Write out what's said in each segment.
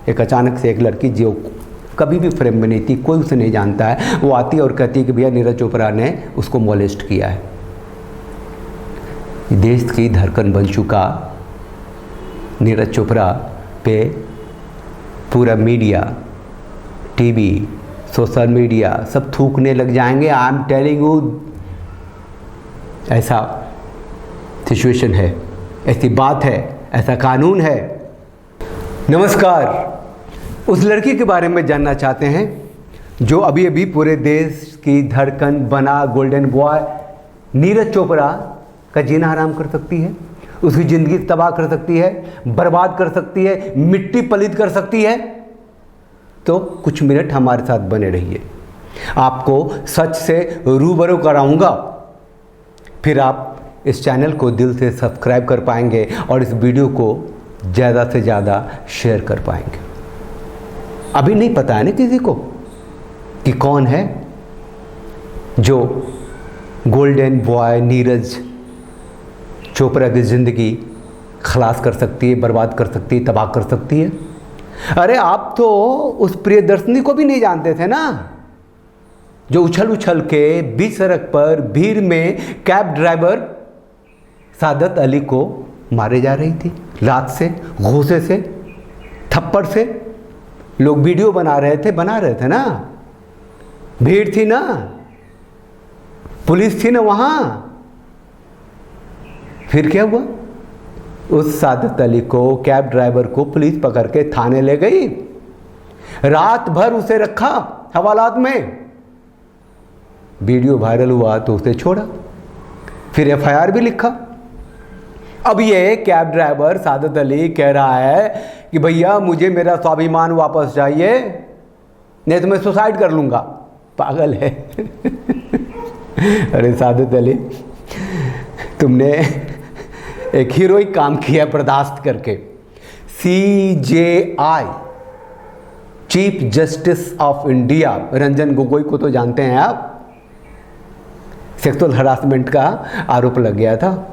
एक अचानक से एक लड़की जो कभी भी फ्रेम में नहीं थी, कोई उसे नहीं जानता है, वो आती है और कहती है कि भैया नीरज चोपड़ा ने उसको मोलेस्ट किया है। देश की धड़कन बन चुका नीरज चोपड़ा पे पूरा मीडिया, टीवी, सोशल मीडिया सब थूकने लग जाएंगे। आई एम टेलिंग यू, ऐसा सिचुएशन है, ऐसी बात है, ऐसा कानून है। नमस्कार। उस लड़की के बारे में जानना चाहते हैं जो अभी अभी पूरे देश की धड़कन बना गोल्डन बॉय नीरज चोपड़ा का जीना हराम कर सकती है, उसकी ज़िंदगी तबाह कर सकती है, बर्बाद कर सकती है, मिट्टी पलीद कर सकती है। तो कुछ मिनट हमारे साथ बने रहिए, आपको सच से रूबरू कराऊंगा, फिर आप इस चैनल को दिल से सब्सक्राइब कर पाएंगे और इस वीडियो को ज़्यादा से ज़्यादा शेयर कर पाएंगे। अभी नहीं पता है ना किसी को कि कौन है जो गोल्डन बॉय नीरज चोपड़ा की ज़िंदगी खलास कर सकती है, बर्बाद कर सकती है, तबाह कर सकती है। अरे आप तो उस प्रियदर्शनी को भी नहीं जानते थे ना, जो उछल उछल के बीच सड़क पर भीड़ में कैब ड्राइवर सादत अली को मारे जा रही थी, लात से, घूंसे से, थप्पड़ से। लोग वीडियो बना रहे थे ना, भीड़ थी ना, पुलिस थी ना वहाँ। फिर क्या हुआ? उस सादत अली को, कैब ड्राइवर को पुलिस पकड़ के थाने ले गई, रात भर उसे रखा हवालात में। वीडियो वायरल हुआ तो उसे छोड़ा, फिर एफआईआर भी लिखा। अब ये कैब ड्राइवर सादत अली कह रहा है कि भैया मुझे मेरा स्वाभिमान वापस चाहिए, नहीं तो मैं सुसाइड कर लूँगा। पागल है। अरे सादत अली, तुमने एक हीरोइक काम किया बर्दाश्त करके। CJI, chief justice of India Ranjan Gogoi को तो जानते हैं आप, सेक्सुअल हरासमेंट का आरोप लग गया था।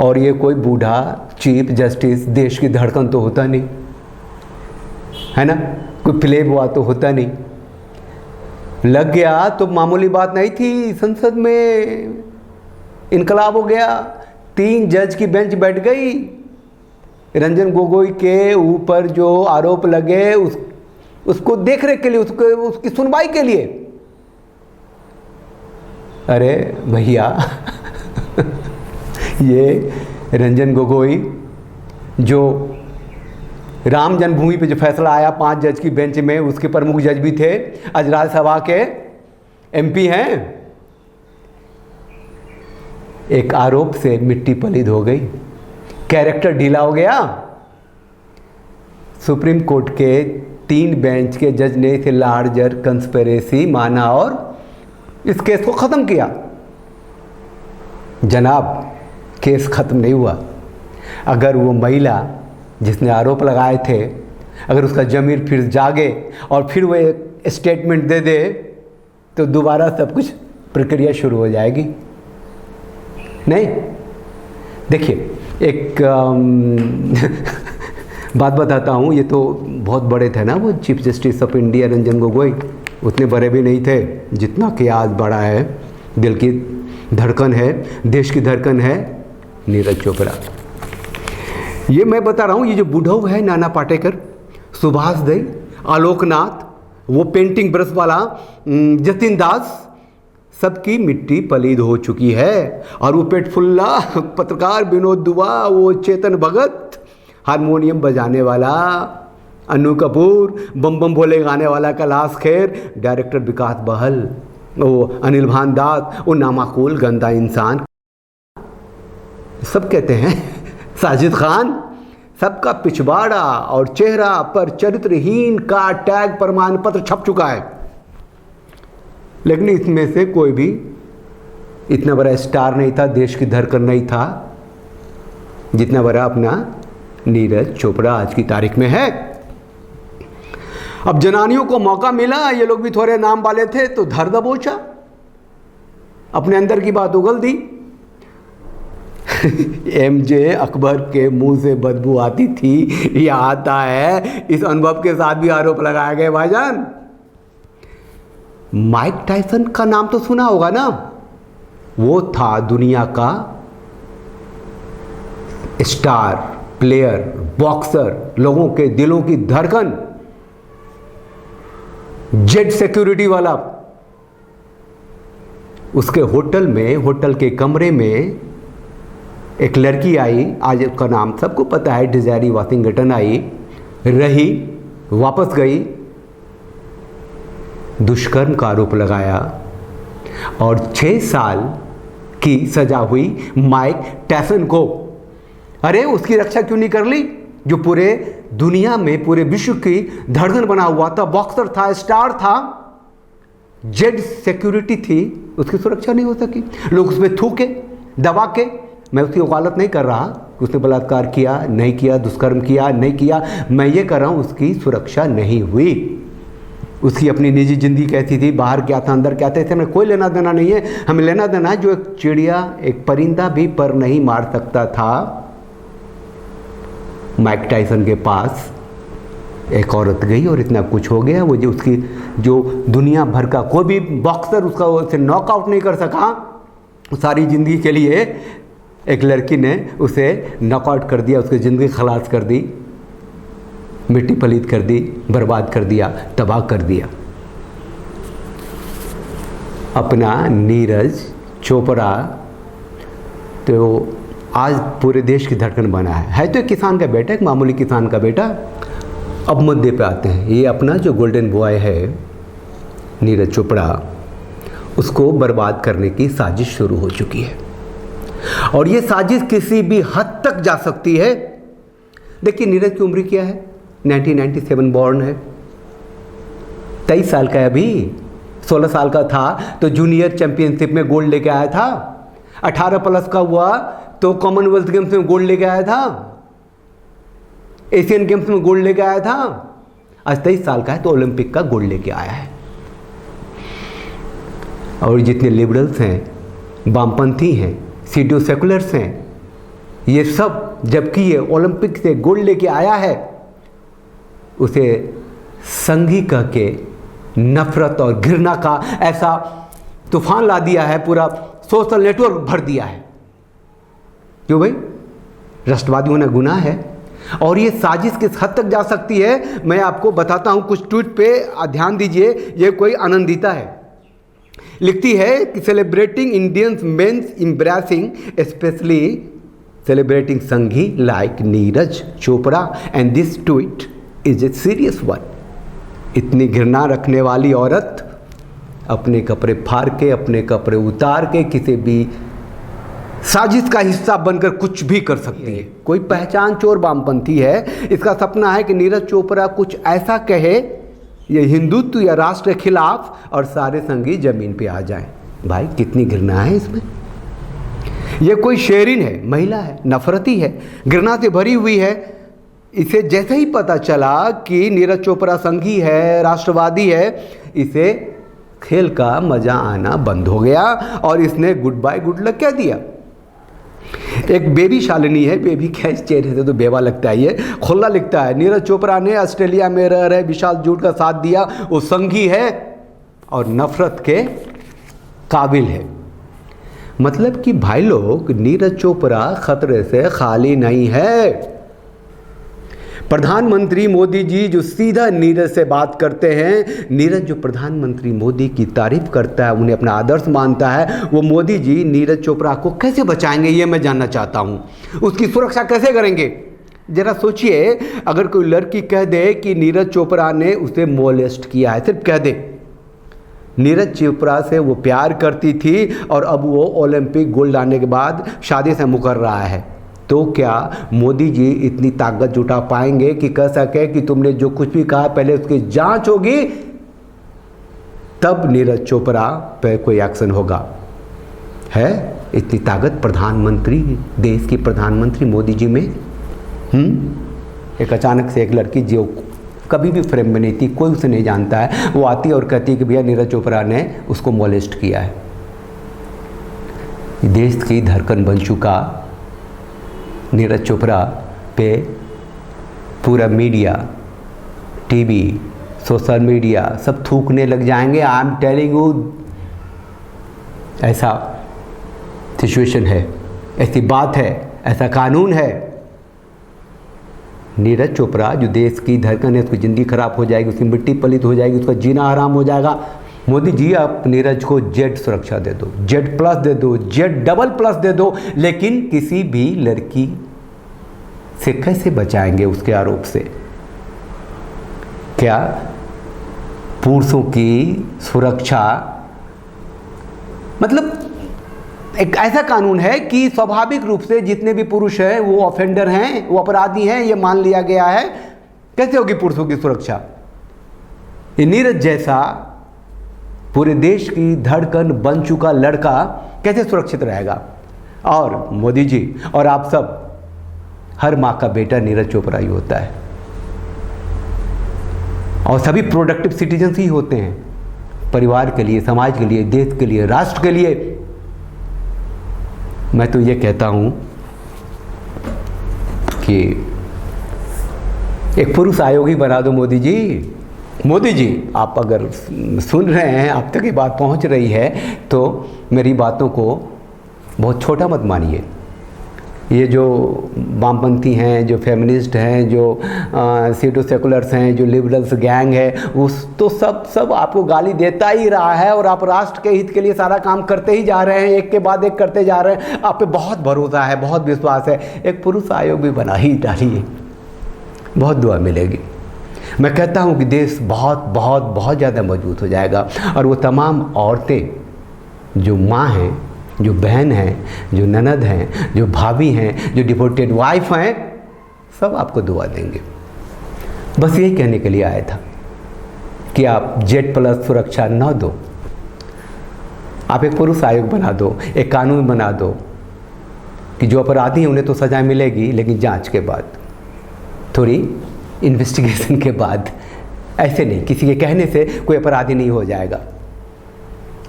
और ये कोई बूढ़ा चीफ जस्टिस, देश की धड़कन तो होता नहीं है ना, कोई प्लेब हुआ तो होता नहीं, लग गया तो मामूली बात नहीं थी। संसद में इनकलाब हो गया, 3 जज की बेंच बैठ गई। रंजन गोगोई के ऊपर जो आरोप लगे उसको देख रेख के लिए, उसकी सुनवाई के लिए। अरे भैया, ये रंजन गोगोई जो राम जन्मभूमि पे जो फैसला आया 5 जज की बेंच में, उसके प्रमुख जज भी थे, आज राज्यसभा के MP हैं। एक आरोप से मिट्टी पलीद हो गई, कैरेक्टर ढीला हो गया। सुप्रीम कोर्ट के 3 बेंच के जज ने इसे लार्जर कंस्पिरेसी माना और इस केस को ख़त्म किया। जनाब, केस ख़त्म नहीं हुआ। अगर वो महिला जिसने आरोप लगाए थे, अगर उसका ज़मीर फिर जागे और फिर वो एक स्टेटमेंट दे दे, तो दोबारा सब कुछ प्रक्रिया शुरू हो जाएगी। नहीं, देखिए एक बात बताता हूँ। ये तो बहुत बड़े थे ना वो chief justice of India Ranjan Gogoi, उतने बड़े भी नहीं थे जितना कि आज बड़ा है। दिल की धड़कन है, देश की धड़कन है नीरज चोपड़ा। ये मैं बता रहा हूँ, ये जो बुढ़ऊ है नाना पाटेकर, सुभाष दई, आलोकनाथ, वो पेंटिंग ब्रश वाला जतिन दास, सबकी मिट्टी पलीद हो चुकी है। और वो पेटफुल्ला पत्रकार विनोद दुआ, वो चेतन भगत, हारमोनियम बजाने वाला अनु कपूर, बम बम भोले गाने वाला कैलाश खेर, डायरेक्टर विकास बहल, वो अनिल भान दास, वो नामाकुल गंदा इंसान, सब कहते हैं साजिद खान, सबका पिछवाड़ा और चेहरा पर चरित्रहीन का टैग प्रमाण पत्र छप चुका है। लेकिन इसमें से कोई भी इतना बड़ा स्टार नहीं था, देश की धड़कन नहीं था जितना बड़ा अपना नीरज चोपड़ा आज की तारीख में है। अब जनानियों को मौका मिला, ये लोग भी थोड़े नाम वाले थे तो धर दबोचा, अपने अंदर की बात उगल दी। एमजे अकबर के मुंह से बदबू आती थी, यह आता है, इस अनुभव के साथ भी आरोप लगाए गए भाईजान। माइक टायसन का नाम तो सुना होगा ना, वो था दुनिया का स्टार प्लेयर, बॉक्सर, लोगों के दिलों की धड़कन, जेट सिक्योरिटी वाला। उसके होटल में, होटल के कमरे में एक लड़की आई, आज उसका नाम सबको पता है, डिजायरी वाशिंगटन आई, रही, वापस गई, दुष्कर्म का आरोप लगाया और 6 साल की सजा हुई माइक टायसन को। अरे उसकी रक्षा क्यों नहीं कर ली, जो पूरे दुनिया में, पूरे विश्व की धड़कन बना हुआ था, बॉक्सर था, स्टार था, जेड सिक्योरिटी थी, उसकी सुरक्षा नहीं हो सकी। लोग उसमें थूके, दबा के। मैं उसकी वकालत नहीं कर रहा कि उसने बलात्कार किया नहीं किया, दुष्कर्म किया नहीं किया, मैं ये कर रहा हूँ उसकी सुरक्षा नहीं हुई। उसकी अपनी निजी जिंदगी कैसी थी, बाहर क्या था, अंदर क्या था, इससे हमें कोई लेना देना नहीं है। हमें लेना देना है जो एक चिड़िया, एक परिंदा भी पर नहीं मार सकता था। माइक टायसन के पास एक औरत गई और इतना कुछ हो गया, वो जो उसकी, जो दुनिया भर का कोई भी बॉक्सर उसका उसे नॉकआउट नहीं कर सका, सारी ज़िंदगी के लिए एक लड़की ने उसे नॉकआउट कर दिया, उसकी ज़िंदगी खलास कर दी, मिट्टी पलीत कर दी, बर्बाद कर दिया, तबाह कर दिया। अपना नीरज चोपड़ा तो आज पूरे देश की धड़कन बना है तो एक किसान का बेटा, एक मामूली किसान का बेटा। अब मुद्दे पे आते हैं। ये अपना जो गोल्डन बॉय है नीरज चोपड़ा, उसको बर्बाद करने की साजिश शुरू हो चुकी है और ये साजिश किसी भी हद तक जा सकती है। देखिए नीरज की उम्र क्या है, 1997 बॉर्न है, 23 साल का है अभी। 16 साल का था तो जूनियर चैंपियनशिप में गोल्ड लेके आया था, 18 प्लस का हुआ तो कॉमनवेल्थ गेम्स में गोल्ड लेके आया था, एशियन गेम्स में गोल्ड लेके आया था। आज 23 साल का है तो ओलंपिक का गोल्ड लेके आया है। और जितने लिबरल्स हैं, वामपंथी हैं, सीडियो सेकुलर्स हैं, ये सब, जबकि ये ओलंपिक से गोल्ड लेके आया है, उसे संघी कह के नफरत और घृणा का ऐसा तूफान ला दिया है, पूरा सोशल नेटवर्क भर दिया है। क्यों भाई, राष्ट्रवादी होना गुनाह है। और ये साजिश किस हद तक जा सकती है मैं आपको बताता हूं। कुछ ट्वीट पे ध्यान दीजिए। ये कोई आनंदिता है, लिखती है कि celebrating Indians men's embracing, specially celebrating Sanghi like Neeraj Chopra, and this tweet is a serious one. इतनी घृणा रखने वाली औरत अपने कपड़े फाड़ के, अपने कपड़े उतार के किसी भी साजिश का हिस्सा बनकर कुछ भी कर सकती है। कोई पहचान चोर वामपंथी है, इसका सपना है कि नीरज चोपड़ा कुछ ऐसा कहे ये हिंदुत्व या राष्ट्र के खिलाफ और सारे संगी जमीन पे आ जाएं। भाई कितनी घृणा है इसमें। ये कोई शेरिन है, महिला है, नफरती है, घृणा से भरी हुई है। इसे जैसे ही पता चला कि नीरज चोपड़ा संघी है, राष्ट्रवादी है, इसे खेल का मजा आना बंद हो गया और इसने गुड बाय गुड लक कह दिया। एक बेबी शालिनी है, बेबी क्या, इस चेहरे से तो बेवा लगता है, ये खुला लिखता है नीरज चोपड़ा ने ऑस्ट्रेलिया में रह रहे विशाल जूट का साथ दिया, वो संघी है और नफरत के काबिल है। मतलब कि भाई लोग, नीरज चोपड़ा खतरे से खाली नहीं है। प्रधानमंत्री मोदी जी जो सीधा नीरज से बात करते हैं, नीरज जो प्रधानमंत्री मोदी की तारीफ करता है, उन्हें अपना आदर्श मानता है, वो मोदी जी नीरज चोपड़ा को कैसे बचाएंगे ये मैं जानना चाहता हूँ। उसकी सुरक्षा कैसे करेंगे? जरा सोचिए, अगर कोई लड़की कह दे कि नीरज चोपड़ा ने उसे मोलेस्ट किया है, सिर्फ कह दे, नीरज चोपड़ा से वो प्यार करती थी और अब वो ओलंपिक गोल्ड लाने के बाद शादी से मुकर रहा है, तो क्या मोदी जी इतनी ताकत जुटा पाएंगे कि कह सके कि तुमने जो कुछ भी कहा पहले उसकी जांच होगी तब नीरज चोपड़ा पे कोई एक्शन होगा? है इतनी ताकत प्रधानमंत्री, देश की प्रधानमंत्री मोदी जी में? एक अचानक से एक लड़की जो कभी भी फ्रेम में नहीं थी, कोई उसे नहीं जानता है, वो आती और कहती कि भैया नीरज चोपड़ा ने उसको मोलेस्ट किया है। देश की धड़कन बन चुका नीरज चोपड़ा पे पूरा मीडिया, टीवी, सोशल मीडिया सब थूकने लग जाएंगे। आई एम टेलिंग यू, ऐसा सिचुएशन है, ऐसी बात है, ऐसा कानून है। नीरज चोपड़ा जो देश की धड़कन है, उसकी ज़िंदगी खराब हो जाएगी, उसकी मिट्टी पलित हो जाएगी, उसका जीना आराम हो जाएगा। मोदी जी, आप नीरज को जेड सुरक्षा दे दो, जेड प्लस दे दो, जेड डबल प्लस दे दो, लेकिन किसी भी लड़की से कैसे बचाएंगे उसके आरोप से? क्या पुरुषों की सुरक्षा, मतलब एक ऐसा कानून है कि स्वाभाविक रूप से जितने भी पुरुष हैं वो ऑफेंडर हैं, वो अपराधी हैं, ये मान लिया गया है। कैसे होगी पुरुषों की सुरक्षा? ये नीरज जैसा पूरे देश की धड़कन बन चुका लड़का कैसे सुरक्षित रहेगा? और मोदी जी और आप सब, हर माँ का बेटा नीरज चोपड़ा ही होता है, और सभी प्रोडक्टिव सिटीजन्स ही होते हैं, परिवार के लिए, समाज के लिए, देश के लिए, राष्ट्र के लिए। मैं तो ये कहता हूँ कि एक पुरुष आयोग ही बना दो मोदी जी। मोदी जी, आप अगर सुन रहे हैं, आप तक ये बात पहुँच रही है, तो मेरी बातों को बहुत छोटा मत मानिए। ये जो वामपंथी हैं, जो फेमिनिस्ट हैं, जो सीडो सेकुलर्स हैं, जो लिबरल्स गैंग है, उस तो सब आपको गाली देता ही रहा है, और आप राष्ट्र के हित के लिए सारा काम करते ही जा रहे हैं, एक के बाद एक करते जा रहे हैं। आप पे बहुत भरोसा है, बहुत विश्वास है। एक पुरुष आयोग भी बना ही डालिए, बहुत दुआ मिलेगी। मैं कहता हूँ कि देश बहुत बहुत बहुत ज़्यादा मजबूत हो जाएगा, और वो तमाम औरतें जो माँ हैं, जो बहन हैं, जो ननद हैं, जो भाभी हैं, जो डिवोटेड वाइफ हैं, सब आपको दुआ देंगे। बस यही कहने के लिए आया था कि आप जेड प्लस सुरक्षा न दो, आप एक पुरुष आयोग बना दो, एक कानून बना दो कि जो अपराधी हैं उन्हें तो सज़ा मिलेगी, लेकिन जांच के बाद, थोड़ी इन्वेस्टिगेशन के बाद। ऐसे नहीं, किसी के कहने से कोई अपराधी नहीं हो जाएगा।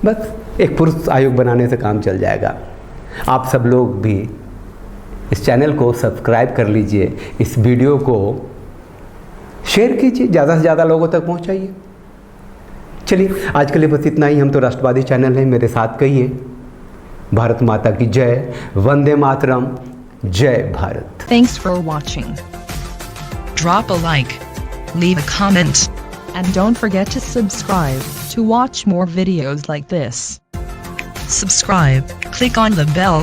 बस एक पुरुष आयोग बनाने से काम चल जाएगा। आप सब लोग भी इस चैनल को सब्सक्राइब कर लीजिए, इस वीडियो को शेयर कीजिए, ज़्यादा से ज़्यादा लोगों तक पहुंचाइए। चलिए, आज के लिए बस इतना ही। हम तो राष्ट्रवादी चैनल हैं, मेरे साथ कहिए, भारत माता की जय, वंदे मातरम, जय Bharat. Thanks for watching. Drop a like, leave a comment, and don't forget to subscribe to watch more videos like this. Subscribe, click on the bell